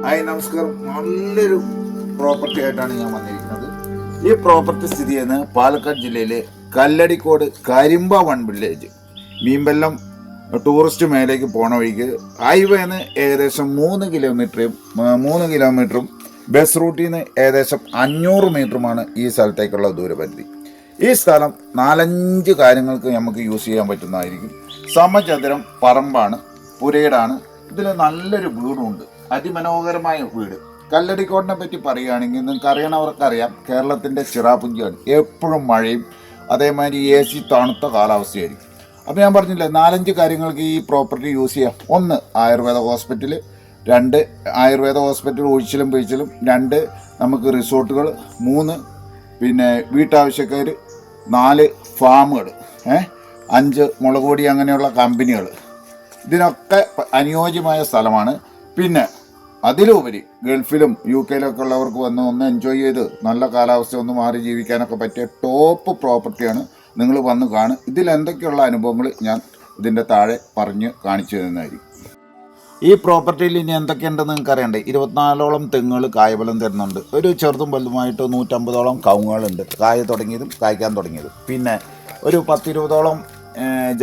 Hi നമസ്കാരം. നല്ലൊരു property ആയിട്ടാണ് ഞാൻ വന്നിരിക്കുന്നത്. ഈ പ്രോപ്പർട്ടി സ്ഥിതി ചെയ്യുന്നത് പാലക്കാട് ജില്ലയിലെ Kalladikode Karimba one village. Meenvallam tourist മേലേക്ക് പോണ വഴിക്ക് ഹൈവേന്ന് ഏകദേശം 3 കിലോമീറ്ററും ബസ് റൂട്ടിൽ നിന്ന് ഏകദേശം 500 മീറ്ററുമാണ് ഈ സ്ഥലത്തേക്കുള്ള ദൂരപരിധി. ഈ സ്ഥലം 4-5 കാര്യങ്ങൾക്ക് നമുക്ക് യൂസ് ചെയ്യാൻ പറ്റുന്നതായിരിക്കും. സമചതുരം പറമ്പാണ്, പുരയിടാണ്. ഇതിൽ നല്ലൊരു വീടുണ്ട്, അതിമനോഹരമായ വീട്. കല്ലടിക്കോടിനെ പറ്റി പറയുകയാണെങ്കിൽ നിങ്ങൾക്ക് അറിയണവർക്കറിയാം, കേരളത്തിൻ്റെ ചിറാപുഞ്ചിയാണ്. എപ്പോഴും മഴയും അതേമാതിരി AC തണുത്ത കാലാവസ്ഥയായിരിക്കും. അപ്പോൾ ഞാൻ പറഞ്ഞില്ലേ, 4-5 കാര്യങ്ങൾക്ക് ഈ പ്രോപ്പർട്ടി യൂസ് ചെയ്യാം. 1 ആയുർവേദ ഹോസ്പിറ്റൽ, 2 ആയുർവേദ ഹോസ്പിറ്റൽ ഒഴിച്ചിലും പിഴിച്ചിലും, 2 നമുക്ക് റിസോർട്ടുകൾ, 3 പിന്നെ വീട്ടാവശ്യക്കാർ, 4 ഫാമുകൾ, 5 മുളക് പൊടി അങ്ങനെയുള്ള കമ്പനികൾ. ഇതിനൊക്കെ അനുയോജ്യമായ സ്ഥലമാണ്. പിന്നെ അതിലുപരി ഗൾഫിലും UK ഉള്ളവർക്ക് വന്ന് ഒന്ന് എൻജോയ് ചെയ്ത് നല്ല കാലാവസ്ഥ ഒന്ന് മാറി ജീവിക്കാനൊക്കെ പറ്റിയ ടോപ്പ് പ്രോപ്പർട്ടിയാണ്. നിങ്ങൾ വന്ന് കാണും. ഇതിൽ എന്തൊക്കെയുള്ള അനുഭവങ്ങൾ ഞാൻ ഇതിൻ്റെ താഴെ പറഞ്ഞ് കാണിച്ചു തരുന്നതായിരിക്കും. ഈ പ്രോപ്പർട്ടിയിൽ ഇനി എന്തൊക്കെയുണ്ടെന്ന് നിങ്ങൾക്ക് അറിയണ്ടേ. 24ഓളം തെങ്ങുകൾ കായബലം തരുന്നുണ്ട്. ഒരു ചെറുതും വലുതുമായിട്ട് 150ഓളം കവുങ്ങുകളുണ്ട്, കായ തുടങ്ങിയതും കായ്ക്കാൻ തുടങ്ങിയതും. പിന്നെ ഒരു 10-20ഓളം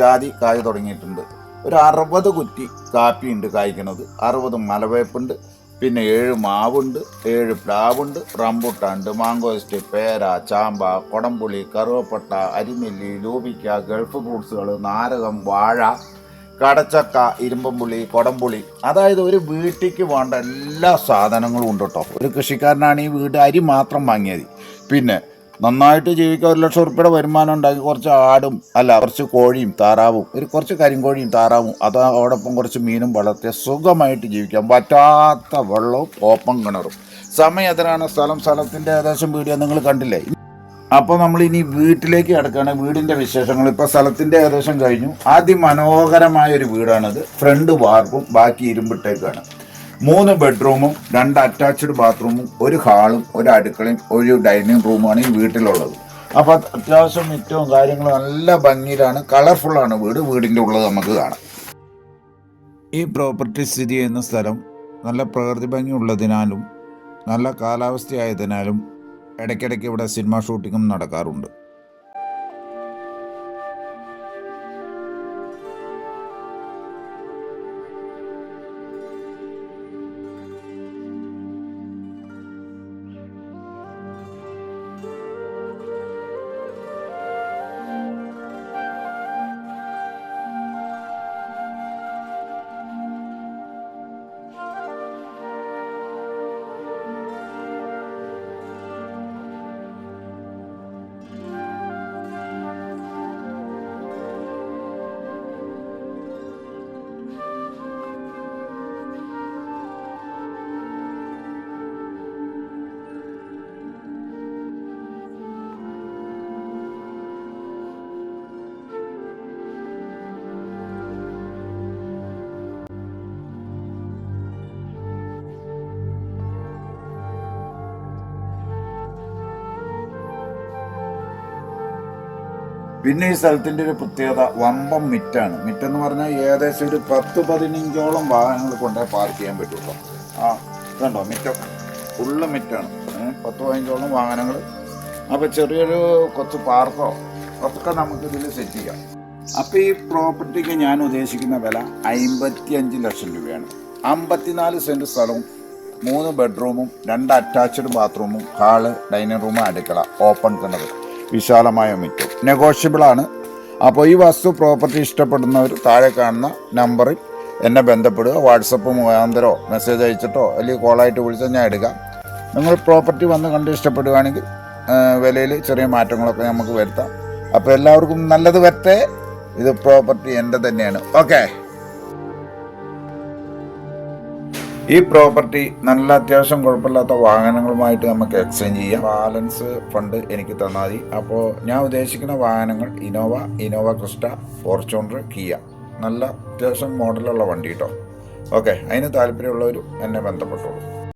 ജാതി കായ തുടങ്ങിയിട്ടുണ്ട്. ഒരു 60 കുറ്റി കാപ്പിയുണ്ട് കായ്ക്കുന്നത്, 60 മലവേപ്പുണ്ട്, പിന്നെ 7 മാവുണ്ട്, 7 പ്ലാവുണ്ട്, റംബൂട്ടാനുണ്ട്, മാങ്കോസ്റ്റ്, പേര, ചാമ്പ, കൊടംപുളി, കറുവപ്പട്ട, അരിനെല്ലി, ലൂപിക്ക, ഗൾഫ് ഫ്രൂട്ട്സുകൾ, നാരകം, വാഴ, കടച്ചക്ക, ഇരുമ്പമ്പുളി, കൊടംപുളി. അതായത് ഒരു വീട്ടിലേക്ക് വേണ്ട എല്ലാ സാധനങ്ങളും ഉണ്ട് കേട്ടോ. ഒരു കൃഷിക്കാരനാണ് ഈ വീട് അരി മാത്രം വാങ്ങിയത്. പിന്നെ നന്നായിട്ട് ജീവിക്കാൻ 1 ലക്ഷം ഉറുപ്പിയുടെ വരുമാനം ഉണ്ടാക്കി കുറച്ച് കോഴിയും താറാവും, കുറച്ച് കരിങ്കോഴിയും താറാവും, അതോടൊപ്പം കുറച്ച് മീനും വളർത്തിയ സുഖമായിട്ട് ജീവിക്കാം. പറ്റാത്ത വെള്ളവും ഓപ്പൺ കിണറും. സമയം എത്രയാണ്, സ്ഥലത്തിൻ്റെ ഏകദേശം വീഡിയോ നിങ്ങൾ കണ്ടില്ലേ. അപ്പോൾ നമ്മൾ ഇനി വീട്ടിലേക്ക് കിടക്കുകയാണ്. വീടിൻ്റെ വിശേഷങ്ങൾ ഇപ്പോൾ സ്ഥലത്തിൻ്റെ ഏകദേശം കഴിഞ്ഞു. അതിമനോഹരമായൊരു വീടാണിത്. ഫ്രണ്ട് വാർപ്പും ബാക്കി ഇരുമ്പിട്ടേക്കാണ്. 3 ബെഡ്റൂമും 2 അറ്റാച്ച്ഡ് ബാത്റൂമും, 1 ഹാളും, 1 അടുക്കളയും, 1 ഡൈനിങ് റൂമാണ് ഈ വീട്ടിലുള്ളത്. അപ്പോൾ അത്യാവശ്യം ഏറ്റവും കാര്യങ്ങൾ നല്ല ഭംഗിയിലാണ്, കളർഫുള്ളാണ് വീടിൻ്റെ ഉള്ളത് നമുക്ക് കാണാം. ഈ പ്രോപ്പർട്ടി സ്ഥിതി ചെയ്യുന്ന സ്ഥലം നല്ല പ്രകൃതി ഭംഗി ഉള്ളതിനാലും നല്ല കാലാവസ്ഥയായതിനാലും ഇടയ്ക്കിടയ്ക്ക് ഇവിടെ സിനിമ ഷൂട്ടിങ്ങും നടക്കാറുണ്ട്. പിന്നെ ഈ സ്ഥലത്തിൻ്റെ ഒരു പ്രത്യേകത വമ്പം മിറ്റാണ്. മിറ്റെന്ന് പറഞ്ഞാൽ ഏകദേശം ഒരു 10-15ഓളം വാഹനങ്ങൾ കൊണ്ടുപോയി പാർക്ക് ചെയ്യാൻ പറ്റുള്ളൂ. ഇതുണ്ടോ മിറ്റം, ഫുള്ള് മിറ്റാണ്. 10-15ഓളം വാഹനങ്ങൾ. അപ്പോൾ ചെറിയൊരു കുറച്ച് പാർക്കോ ഒക്കെ നമുക്കിതിൽ സെറ്റ് ചെയ്യാം. അപ്പോൾ ഈ പ്രോപ്പർട്ടിക്ക് ഞാൻ ഉദ്ദേശിക്കുന്ന വില 55 ലക്ഷം രൂപയാണ്. 54 സെൻറ്റ് സ്ഥലവും 3 ബെഡ്റൂമും 2 അറ്റാച്ച്ഡ് ബാത്റൂമും, ഹാള്, ഡൈനിങ് റൂം, അടുക്കള, ഓപ്പൺ കിണർ, വിശാലമായ മിറ്റും, നെഗോഷ്യബിളാണ്. അപ്പോൾ ഈ പ്രോപ്പർട്ടി ഇഷ്ടപ്പെടുന്നവർ താഴെ കാണുന്ന നമ്പറിൽ എന്നെ ബന്ധപ്പെടുക. വാട്സപ്പ് മുഖാന്തരോ മെസ്സേജ് അയച്ചിട്ടോ അല്ലെങ്കിൽ കോളായിട്ട് വിളിച്ചാൽ ഞാൻ എടുക്കാം. നിങ്ങൾ പ്രോപ്പർട്ടി വന്ന് കണ്ട് ഇഷ്ടപ്പെടുകയാണെങ്കിൽ വിലയിൽ ചെറിയ മാറ്റങ്ങളൊക്കെ നമുക്ക് വരുത്താം. അപ്പോൾ എല്ലാവർക്കും നല്ലത് വരട്ടെ. ഇത് പ്രോപ്പർട്ടി എൻ്റെ തന്നെയാണ്. ഓക്കെ. ഈ പ്രോപ്പർട്ടി നല്ല അത്യാവശ്യം കുഴപ്പമില്ലാത്ത വാഹനങ്ങളുമായിട്ട് നമുക്ക് എക്സ്ചേഞ്ച് ചെയ്യാം. ബാലൻസ് ഫണ്ട് എനിക്ക് തന്നാൽ മതി. അപ്പോൾ ഞാൻ ഉദ്ദേശിക്കുന്ന വാഹനങ്ങൾ ഇനോവ ക്രിസ്റ്റ, ഫോർച്യൂണർ, കിയ, നല്ല അത്യാവശ്യം മോഡലുള്ള വണ്ടി കേട്ടോ. ഓക്കെ, അതിന് താല്പര്യമുള്ളവരും എന്നെ ബന്ധപ്പെട്ടോളൂ.